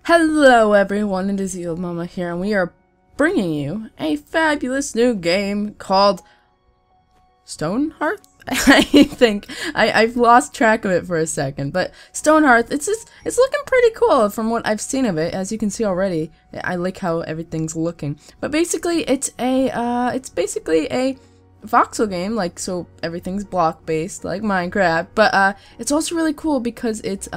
Hello everyone, it is Yield Mama here, and we are bringing you a fabulous new game called Stonehearth? I think. I've lost track of it for a second, but Stonehearth, it's looking pretty cool from what I've seen of it. As you can see already, I like how everything's looking. But basically, it's basically a voxel game, like, so everything's block based like Minecraft, but it's also really cool because it's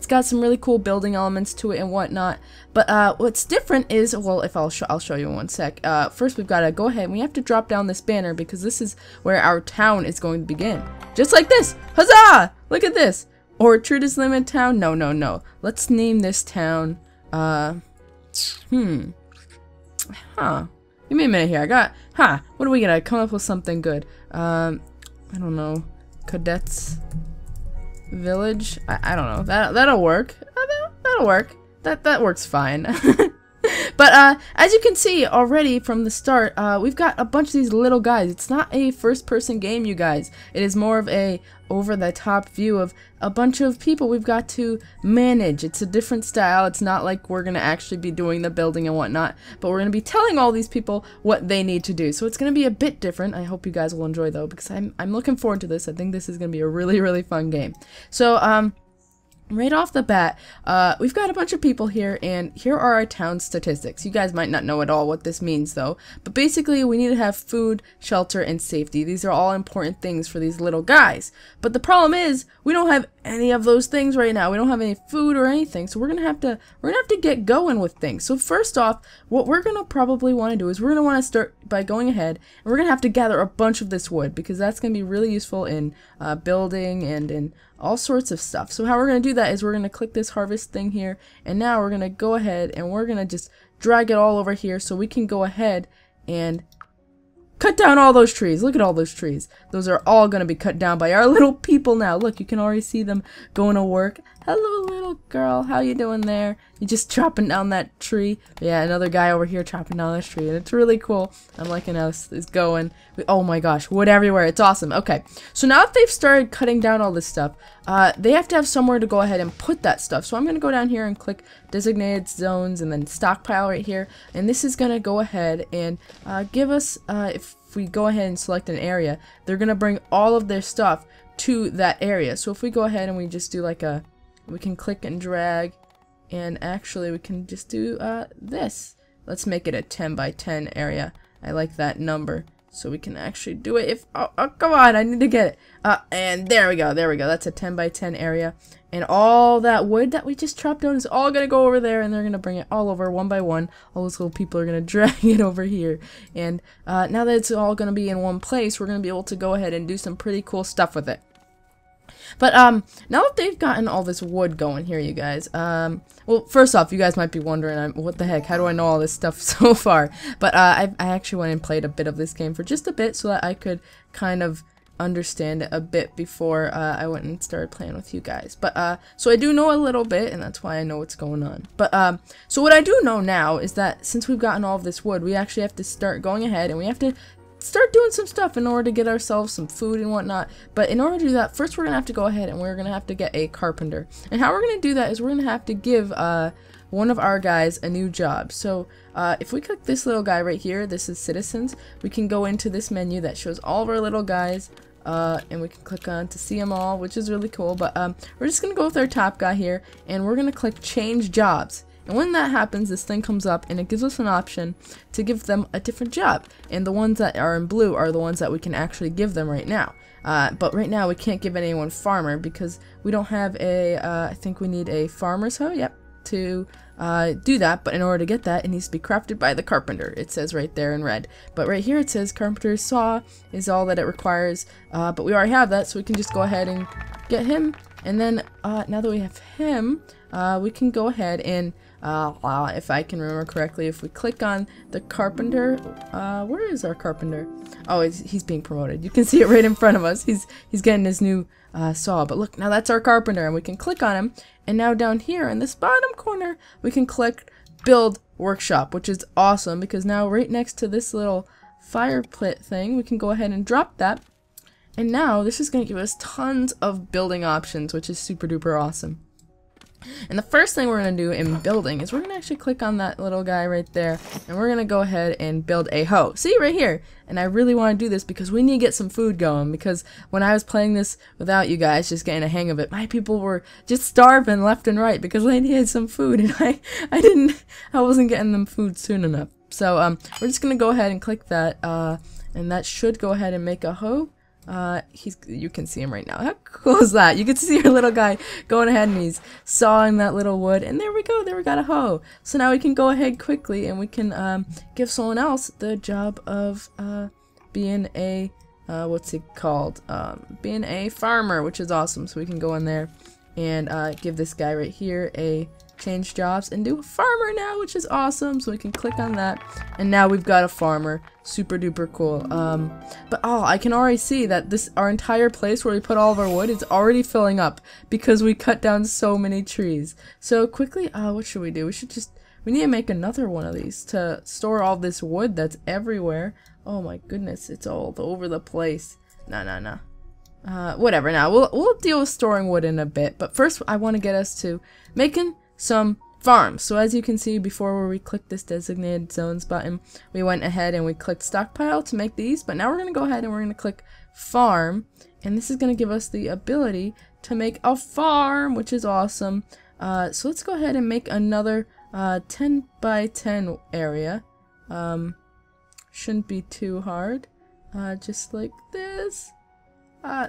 got some really cool building elements to it and whatnot. But what's different is, well, I'll show you in one sec. First we've got to go ahead and we have to drop down this banner because this is where our town is going to begin. Just like this. Huzzah! Look at this. Orchard is Limit Town. No. Let's name this town Give me a minute here. What are we gonna come up with something good? I don't know. Cadet's Village? I don't know. That'll work. That'll work. That works fine. But as you can see already from the start, we've got a bunch of these little guys. It's not a first-person game, you guys. It is more of a over-the-top view of a bunch of people we've got to manage. It's a different style. It's not like we're going to actually be doing the building and whatnot, but we're going to be telling all these people what they need to do. So it's going to be a bit different. I hope you guys will enjoy, though, because I'm looking forward to this. I think this is going to be a really, really fun game. So, right off the bat, we've got a bunch of people here, and here are our town statistics. You guys might not know at all what this means, though, but basically we need to have food, shelter, and safety. These are all important things for these little guys. But the problem is, we don't have any of those things right now. We don't have any food or anything, so we're gonna have to get going with things. So first off, what we're gonna probably want to do is we're gonna want to start by going ahead, and we're gonna have to gather a bunch of this wood because that's gonna be really useful in building and in all sorts of stuff. So how we're going to do that is we're going to click this harvest thing here, and now we're going to go ahead and we're going to just drag it all over here so we can go ahead and cut down all those trees. Look at all those trees. Those are all going to be cut down by our little people now. Look, you can already see them going to work. Hello, little girl. How you doing there? You just chopping down that tree? Yeah, another guy over here chopping down this tree, and it's really cool. I'm liking how this is going. Oh my gosh, wood everywhere. It's awesome. Okay, so now that they've started cutting down all this stuff, they have to have somewhere to go ahead and put that stuff. So I'm going to go down here and click designated zones and then stockpile right here, and this is going to go ahead and give us, if we go ahead and select an area, they're going to bring all of their stuff to that area. So if we go ahead and we just do like we can click and drag, and actually we can just do this. Let's make it a 10 by 10 area. I like that number. So we can actually do it if, oh come on, I need to get it. And there we go, that's a 10 by 10 area. And all that wood that we just chopped down is all gonna go over there, and they're gonna bring it all over one by one. All those little people are gonna drag it over here. And now that it's all gonna be in one place, we're gonna be able to go ahead and do some pretty cool stuff with it. But now that they've gotten all this wood going here, you guys, well, first off, you guys might be wondering, what the heck, how do I know all this stuff so far? But I actually went and played a bit of this game for just a bit so that I could kind of understand it a bit before I went and started playing with you guys. But so I do know a little bit, and that's why I know what's going on. But so what I do know now is that since we've gotten all of this wood, we actually have to start going ahead, and we have to start doing some stuff in order to get ourselves some food and whatnot. But in order to do that, first we're gonna have to go ahead and we're gonna have to get a carpenter. And how we're gonna do that is we're gonna have to give one of our guys a new job. So if we click this little guy right here, this is citizens, we can go into this menu that shows all of our little guys, and we can click on to see them all, which is really cool. But we're just gonna go with our top guy here, and we're gonna click change jobs. And when that happens, this thing comes up and it gives us an option to give them a different job. And the ones that are in blue are the ones that we can actually give them right now. But right now we can't give anyone farmer because we don't have a, I think we need a farmer's hoe, yep, to do that. But in order to get that, it needs to be crafted by the carpenter. It says right there in red. But right here it says carpenter's saw is all that it requires. But we already have that, so we can just go ahead and get him. And then now that we have him, we can go ahead and if I can remember correctly, if we click on the carpenter, where is our carpenter? Oh, he's being promoted. You can see it right in front of us. He's getting his new saw. But look, now that's our carpenter, and we can click on him. And now down here in this bottom corner, we can click build workshop, which is awesome because now right next to this little fire pit thing, we can go ahead and drop that. And now this is going to give us tons of building options, which is super duper awesome. And the first thing we're going to do in building is we're going to actually click on that little guy right there, and we're going to go ahead and build a hoe. See, right here. And I really want to do this because we need to get some food going, because when I was playing this without you guys, just getting a hang of it, my people were just starving left and right because they needed some food, and I wasn't getting them food soon enough. So we're just going to go ahead and click that, and that should go ahead and make a hoe. You can see him right now. How cool is that? You can see our little guy going ahead and he's sawing that little wood, and there we go, there we got a hoe. So now we can go ahead quickly and we can give someone else the job of being a what's it called, being a farmer, which is awesome. So we can go in there and give this guy right here a change jobs and do a farmer now, which is awesome. So we can click on that, and now we've got a farmer. Super duper cool. But I can already see that our entire place where we put all of our wood is already filling up because we cut down so many trees. So quickly, what should we do? We need to make another one of these to store all this wood that's everywhere. Oh my goodness, it's all over the place. Nah. Whatever. Now we'll deal with storing wood in a bit, but first I want to get us to making some farms. So as you can see before, where we clicked this designated zones button, we went ahead and we clicked stockpile to make these, but now we're going to go ahead and we're going to click farm, and this is going to give us the ability to make a farm, which is awesome. So let's go ahead and make another 10 by 10 area. Shouldn't be too hard. Just like this.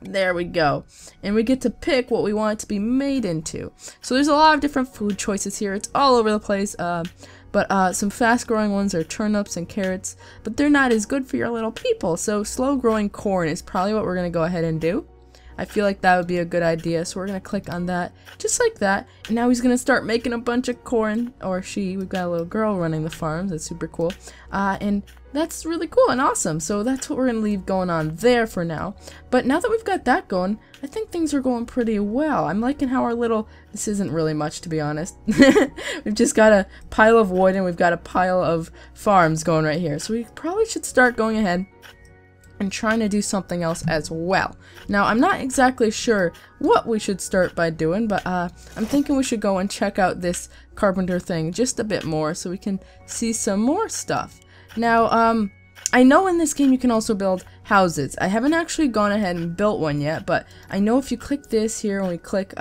There we go. And we get to pick what we want it to be made into. So there's a lot of different food choices here. It's all over the place. But some fast growing ones are turnips and carrots, but they're not as good for your little people. So slow growing corn is probably what we're going to go ahead and do. I feel like that would be a good idea. So we're going to click on that just like that. And now he's going to start making a bunch of corn, or she. We've got a little girl running the farm. That's super cool. And that's really cool and awesome. So that's what we're going to leave going on there for now. But now that we've got that going, I think things are going pretty well. I'm liking how our little... This isn't really much, to be honest. We've just got a pile of wood and we've got a pile of farms going right here. So we probably should start going ahead and trying to do something else as well. Now, I'm not exactly sure what we should start by doing, but I'm thinking we should go and check out this carpenter thing just a bit more so we can see some more stuff. Now, I know in this game you can also build houses. I haven't actually gone ahead and built one yet, but I know if you click this here and we click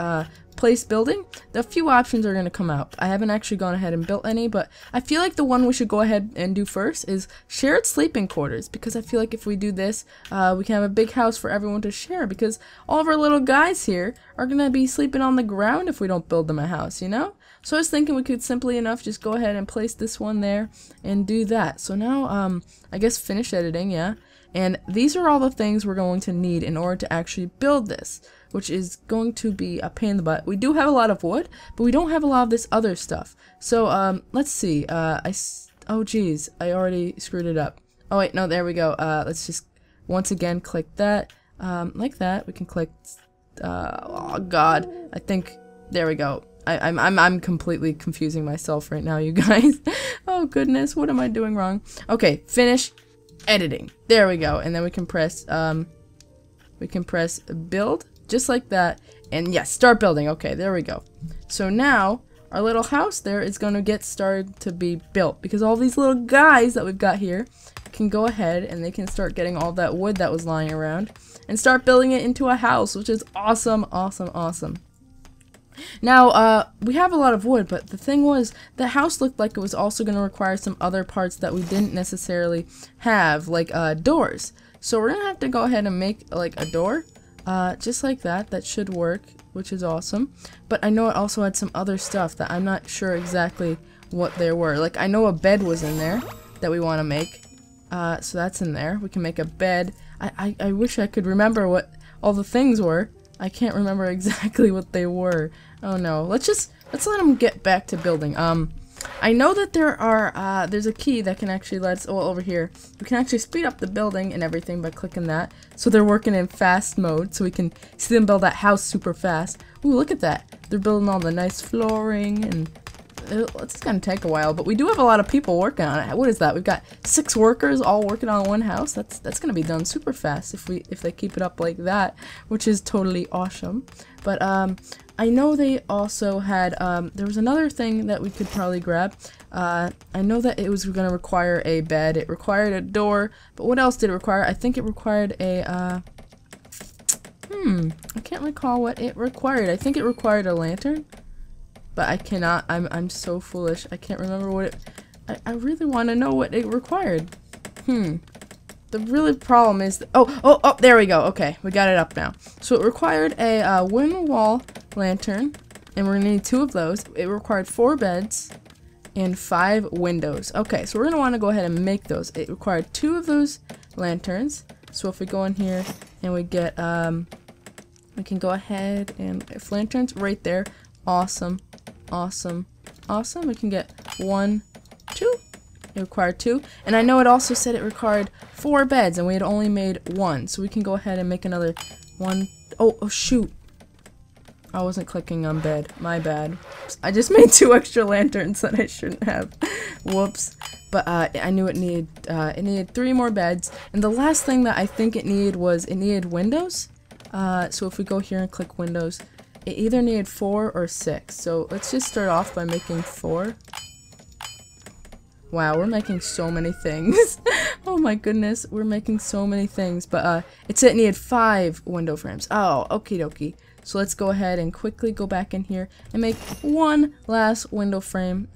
place building, a few options are going to come out. I haven't actually gone ahead and built any, but I feel like the one we should go ahead and do first is shared sleeping quarters, because I feel like if we do this, we can have a big house for everyone to share, because all of our little guys here are going to be sleeping on the ground if we don't build them a house, you know? So I was thinking we could simply enough just go ahead and place this one there and do that. So now, I guess finish editing, yeah. And these are all the things we're going to need in order to actually build this, which is going to be a pain in the butt. We do have a lot of wood, but we don't have a lot of this other stuff. So, let's see. Oh geez, I already screwed it up. Oh wait, no, there we go. Let's just once again click that. Like that. We can click, oh god, I think, there we go. I'm completely confusing myself right now, you guys. Oh goodness, what am I doing wrong? Okay, finish editing. There we go. And then we can press build just like that. And yes, start building. Okay, there we go. So now our little house there is going to get started to be built, because all these little guys that we've got here can go ahead and they can start getting all that wood that was lying around and start building it into a house, which is awesome, awesome, awesome. Now, we have a lot of wood, but the thing was, the house looked like it was also going to require some other parts that we didn't necessarily have, like doors. So we're going to have to go ahead and make like a door, just like that. That should work, which is awesome. But I know it also had some other stuff that I'm not sure exactly what they were. Like, I know a bed was in there that we want to make, so that's in there. We can make a bed. I wish I could remember what all the things were. I can't remember exactly what they were. Oh no. Let's let them get back to building. I know that there's a key that can actually let us, over here, we can actually speed up the building and everything by clicking that. So they're working in fast mode, so we can see them build that house super fast. Ooh, look at that. They're building all the nice flooring, and it's gonna take a while, but we do have a lot of people working on it. What is that? We've got 6 workers all working on one house. That's gonna be done super fast if they keep it up like that, which is totally awesome. But I know they also had there was another thing that we could probably grab. I know that it was gonna require a bed. It required a door, but what else did it require? I think it required a I can't recall what it required. I think it required a lantern, but I cannot. I'm so foolish. I can't remember what it. I really want to know what it required. The really problem is that, oh, there we go. Okay, we got it up now. So it required a wooden wall lantern, and we're gonna need 2 of those. It required 4 beds and 5 windows. Okay, so we're gonna want to go ahead and make those. It required 2 of those lanterns. So if we go in here and we get we can go ahead and if lanterns right there. Awesome. We can get 1, 2. It required 2, and I know it also said it required 4 beds, and we had only made 1, so we can go ahead and make another 1. Oh shoot! I wasn't clicking on bed. My bad. I just made 2 extra lanterns that I shouldn't have. Whoops. But I knew it needed 3 more beds, and the last thing that I think it needed was it needed windows. So if we go here and click windows, it either needed 4 or 6. So let's just start off by making 4. Wow, we're making so many things. Oh my goodness, we're making so many things. But it said it needed 5 window frames. Oh, okie dokie. So let's go ahead and quickly go back in here and make 1 last window frame.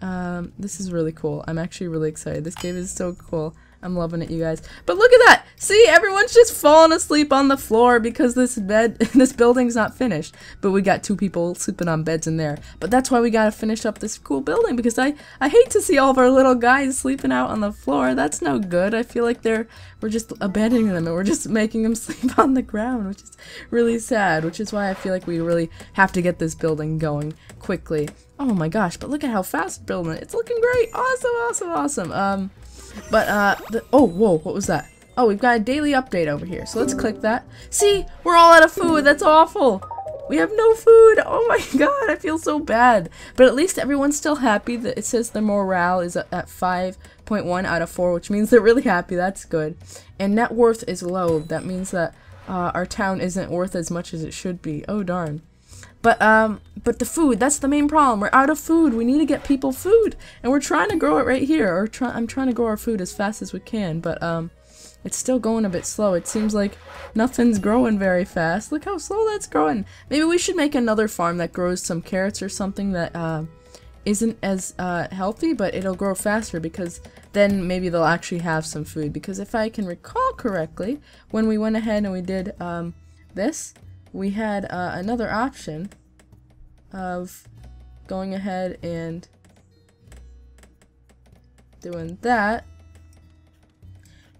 This is really cool. I'm actually really excited. This game is so cool. I'm loving it, you guys. But look at that! See, everyone's just falling asleep on the floor because this building's not finished. But we got 2 people sleeping on beds in there. But that's why we gotta finish up this cool building, because I hate to see all of our little guys sleeping out on the floor. That's no good. I feel like we're just abandoning them and we're just making them sleep on the ground, which is really sad. Which is why I feel like we really have to get this building going quickly. Oh my gosh! But look at how fast it's building. It's looking great. Awesome. Oh, whoa, what was that? Oh, we've got a daily update over here, so let's click that. See, we're all out of food. That's awful. We have no food. Oh my god, I feel so bad. But at least everyone's still happy. That it says their morale is at 5.1 out of 4, which means they're really happy. That's good. And net worth is low. That means that our town isn't worth as much as it should be. Oh darn. But the food, that's the main problem. We're out of food. We need to get people food. And we're trying to grow it right here. Or I'm trying to grow our food as fast as we can. But it's still going a bit slow. It seems like nothing's growing very fast. Look how slow that's growing. Maybe we should make another farm that grows some carrots or something that isn't as healthy, but it'll grow faster, because then maybe they'll actually have some food. Because if I can recall correctly, when we went ahead and we did this, we had another option of going ahead and doing that,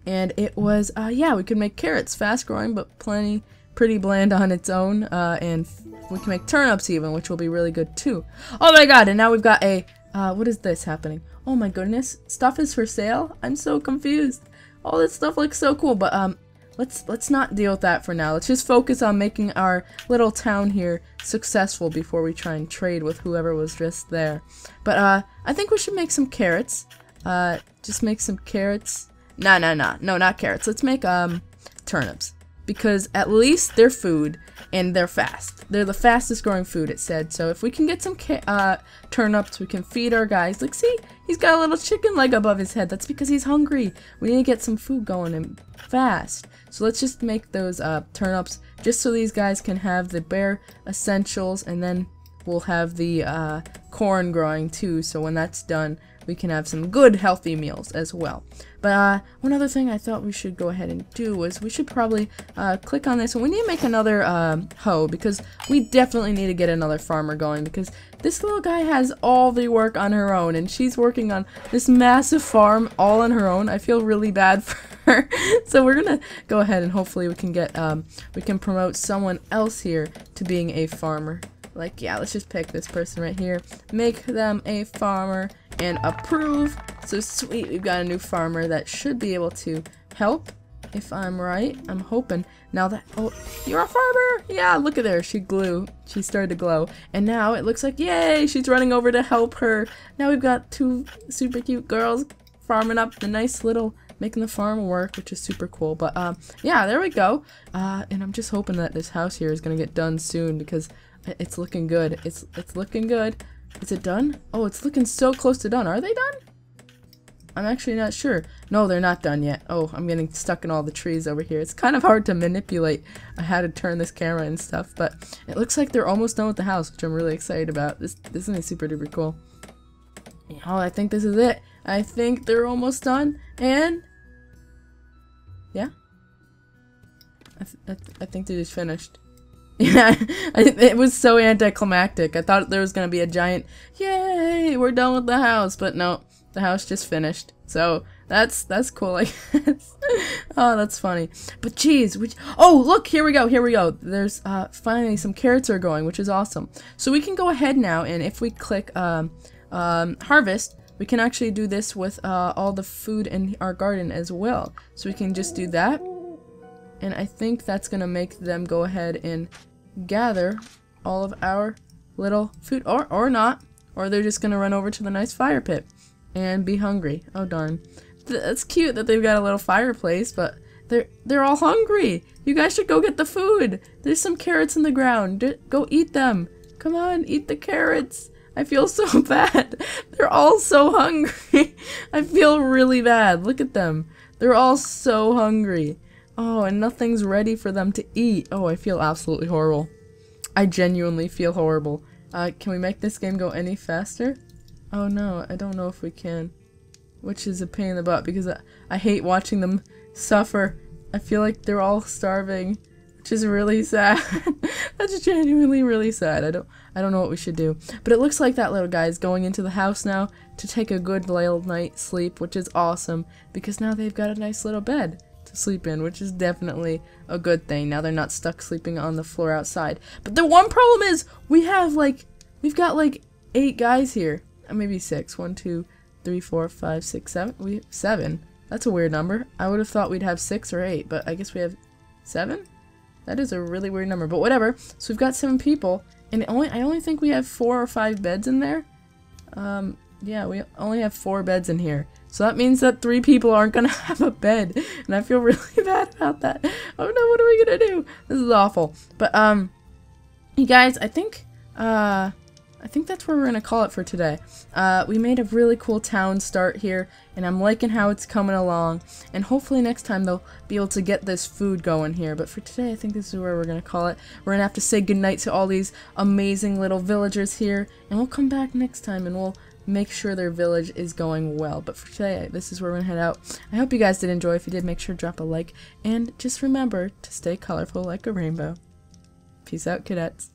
and it was yeah, we could make carrots, fast growing but pretty bland on its own, and we can make turnips even, which will be really good too. Oh my god, and now we've got a what is this happening? Oh my goodness, stuff is for sale? I'm so confused. All this stuff looks so cool, but let's not deal with that for now. Let's just focus on making our little town here successful before we try and trade with whoever was just there. But I think we should make some carrots. Just make some carrots. No, not carrots. Let's make turnips, because at least they're food and they're fast. They're the fastest growing food, it said. So if we can get some turnips, we can feed our guys. Like, see, he's got a little chicken leg above his head. That's because he's hungry. We need to get some food going and fast. So let's just make those turnips, just so these guys can have the bare essentials, and then we'll have the corn growing too, so when that's done, we can have some good healthy meals as well. But one other thing I thought we should go ahead and do was we should probably click on this, and we need to make another hoe, because we definitely need to get another farmer going, because this little guy has all the work on her own, and she's working on this massive farm all on her own. I feel really bad for her. So we're gonna go ahead and hopefully we can get we can promote someone else here to being a farmer. Like, yeah, let's just pick this person right here, make them a farmer, and approve. So sweet, we've got a new farmer that should be able to help if I'm right. I'm hoping. Now that, oh, you're a farmer! Yeah, look at her. She started to glow. And now it looks like, yay, she's running over to help her. Now we've got 2 super cute girls farming up the nice little, making the farm work, which is super cool. But, yeah, there we go. And I'm just hoping that this house here is gonna get done soon because it's looking good. It's looking good. Is it done? Oh, it's looking so close to done. Are they done? I'm actually not sure. No, they're not done yet. Oh, I'm getting stuck in all the trees over here. It's kind of hard to manipulate. I had to turn this camera and stuff, but it looks like they're almost done with the house, which I'm really excited about. This is super duper cool. Oh, I think this is it. I think they're almost done, and yeah, I think they just finished. Yeah, it was so anticlimactic. I thought there was gonna be a giant, yay, we're done with the house, but no. The house just finished, so that's cool, I guess. Oh, that's funny. But geez, oh look, here we go. There's finally some carrots are going, which is awesome. So we can go ahead now, and if we click harvest, we can actually do this with all the food in our garden as well. So we can just do that, and I think that's gonna make them go ahead and gather all of our little food, or not, or they're just gonna run over to the nice fire pit and be hungry. Oh darn. That's cute that they've got a little fireplace, but they're all hungry. You guys should go get the food. There's some carrots in the ground. Go eat them. Come on, eat the carrots. I feel so bad. They're all so hungry. I feel really bad. Look at them. They're all so hungry. Oh, and nothing's ready for them to eat. Oh, I feel absolutely horrible. I genuinely feel horrible. Can we make this game go any faster? Oh no, I don't know if we can. Which is a pain in the butt because I hate watching them suffer. I feel like they're all starving, which is really sad. That's genuinely really sad. I don't know what we should do. But it looks like that little guy is going into the house now to take a good little night's sleep, which is awesome because now they've got a nice little bed to sleep in, which is definitely a good thing. Now they're not stuck sleeping on the floor outside. But the one problem is we've got like 8 guys here. Maybe 6. 1, 2, 3, 4, 5, 6, 7. We have 7. That's a weird number. I would have thought we'd have 6 or 8, but I guess we have 7? That is a really weird number, but whatever. So we've got 7 people, and I only think we have 4 or 5 beds in there. Yeah, we only have 4 beds in here. So that means that 3 people aren't gonna have a bed, and I feel really bad about that. Oh no, what are we gonna do? This is awful. But, you guys, I think that's where we're gonna call it for today. We made a really cool town start here, and I'm liking how it's coming along, and hopefully next time they'll be able to get this food going here. But for today, I think this is where we're gonna call it. We're gonna have to say goodnight to all these amazing little villagers here, and we'll come back next time and we'll make sure their village is going well. But for today, this is where we're gonna head out. I hope you guys did enjoy. If you did, make sure to drop a like, and just remember to stay colorful like a rainbow. Peace out, cadets.